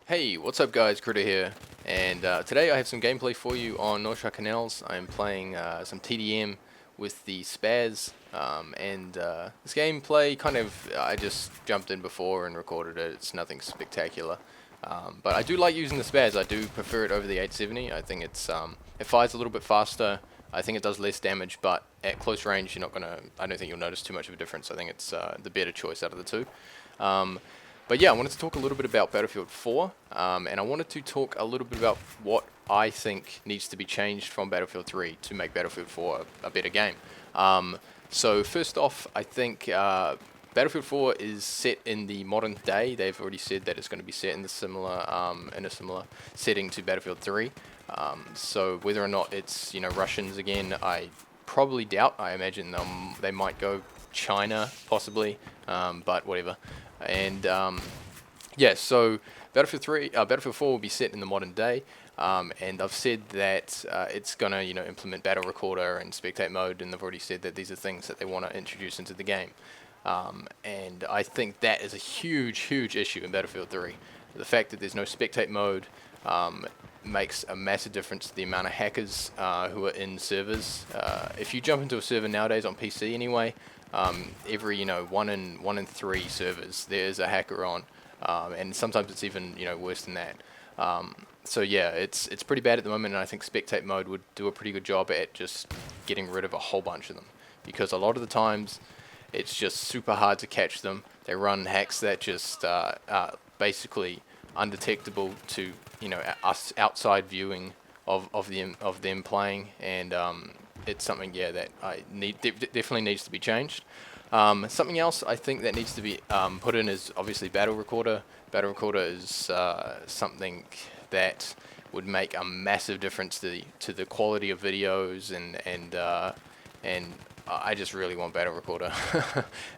Hey, what's up guys, Critter here, and today I have some gameplay for you on North Shore Canals. I'm playing some TDM with the Spaz, and this gameplay I just jumped in before and recorded it. It's nothing spectacular, but I do like using the Spaz. I do prefer it over the 870. I think it fires a little bit faster. I think it does less damage, but at close range I don't think you'll notice too much of a difference. I think it's the better choice out of the two. But yeah, I wanted to talk a little bit about Battlefield 4, and I wanted to talk a little bit about what I think needs to be changed from Battlefield 3 to make Battlefield 4 a better game. So first off, I think Battlefield 4 is set in the modern day. They've already said that it's going to be set in a similar setting to Battlefield 3. So whether or not it's Russians again, I probably doubt. I imagine they might go China possibly, but whatever. And yeah, so Battlefield 4 will be set in the modern day, and I've said that it's gonna implement battle recorder and spectate mode, and they've already said that these are things that they want to introduce into the game. And I think that is a huge issue in Battlefield 3. The fact that there's no spectate mode makes a massive difference to the amount of hackers who are in servers. If you jump into a server nowadays on PC anyway, every one in three servers there's a hacker on, and sometimes it's even worse than that. So yeah, it's pretty bad at the moment, and I think spectate mode would do a pretty good job at just getting rid of a whole bunch of them, because a lot of the times it's just super hard to catch them. They run hacks that just basically undetectable to us outside viewing of them playing, and it's something that definitely needs to be changed. Something else I think that needs to be put in is obviously battle recorder. Battle recorder is something that would make a massive difference to the quality of videos, and I just really want battle recorder.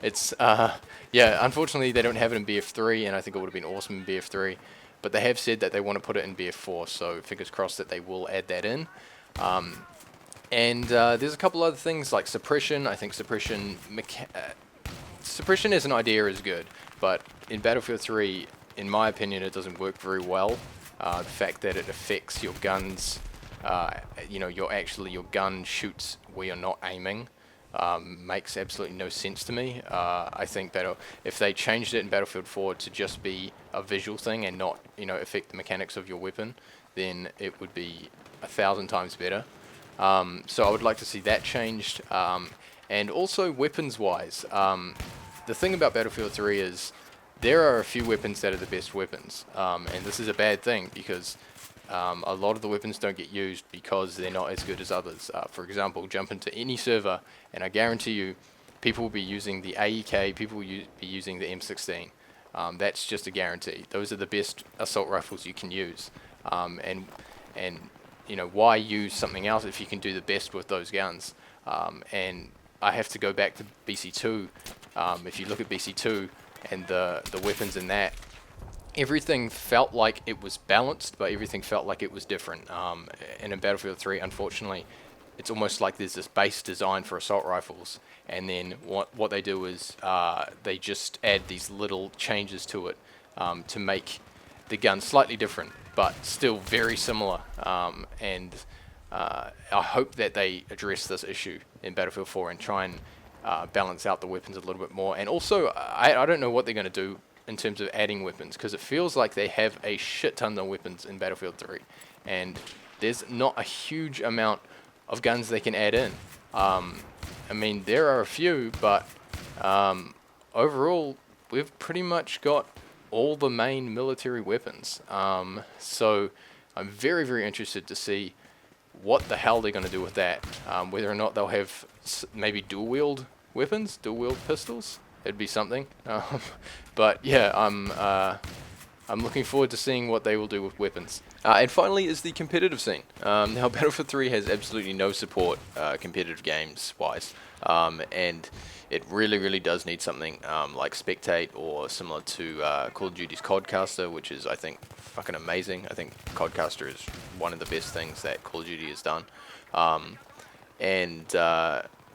It's yeah, unfortunately they don't have it in BF3, and I think it would have been awesome in BF3, but they have said that they want to put it in BF4, so fingers crossed that they will add that in. And there's a couple other things like suppression. I think suppression as an idea is good, but in Battlefield 3, in my opinion, it doesn't work very well. The fact that it affects your guns, your gun shoots where you're not aiming, makes absolutely no sense to me. I think if they changed it in Battlefield 4 to just be a visual thing and not affect the mechanics of your weapon, then it would be 1,000 times better. So I would like to see that changed. And also weapons-wise, the thing about Battlefield 3 is there are a few weapons that are the best weapons, and this is a bad thing because a lot of the weapons don't get used because they're not as good as others. For example, jump into any server and I guarantee you people will be using the AEK, people will be using the M16. That's just a guarantee. Those are the best assault rifles you can use, and why use something else if you can do the best with those guns? And I have to go back to BC2. If you look at BC2 and the weapons in that, everything felt like it was balanced, but everything felt like it was different. And in Battlefield 3, unfortunately, it's almost like there's this base design for assault rifles, and then what they do is they just add these little changes to it to make the gun slightly different, but still very similar. And I hope that they address this issue in Battlefield 4 and try and balance out the weapons a little bit more. And also, I don't know what they're going to do in terms of adding weapons, because it feels like they have a shit ton of weapons in Battlefield 3, and there's not a huge amount of guns they can add in. I mean, there are a few, but overall, we've pretty much got all the main military weapons. So I'm very interested to see what the hell they're going to do with that. Whether or not they'll have maybe dual-wield weapons, dual-wield pistols. It'd be something. But yeah, I'm looking forward to seeing what they will do with weapons. And finally is the competitive scene. Now Battlefield 3 has absolutely no support competitive games wise, and it really does need something like Spectate or similar to Call of Duty's Codcaster, which is, I think, fucking amazing. I think Codcaster is one of the best things that Call of Duty has done. And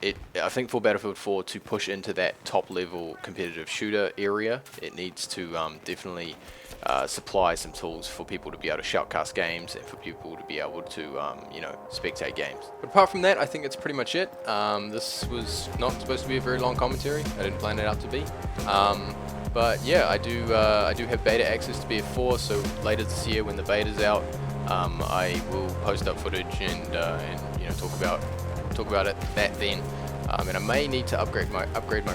I think for Battlefield 4 to push into that top level competitive shooter area, it needs to definitely supply some tools for people to be able to shoutcast games and for people to be able to, you know, spectate games. But apart from that, I think that's pretty much it. This was not supposed to be a very long commentary. I didn't plan it out to be. But yeah, I do have beta access to BF4, so later this year when the beta's out, I will post up footage and you know, talk about that then. And I may need to upgrade my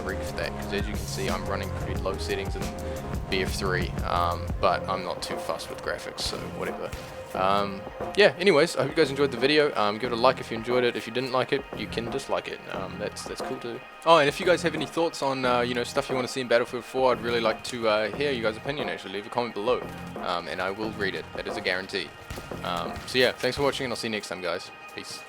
rig for that, because as you can see, I'm running pretty low settings in BF3, but I'm not too fussed with graphics, so whatever. Yeah, anyways, I hope you guys enjoyed the video. Give it a like if you enjoyed it. If you didn't like it, you can dislike it. That's cool too. Oh, and if you guys have any thoughts on you know, stuff you want to see in Battlefield 4, I'd really like to hear you guys' opinion. Actually, leave a comment below, and I will read it. That is a guarantee. So yeah, thanks for watching, and I'll see you next time, guys. Peace.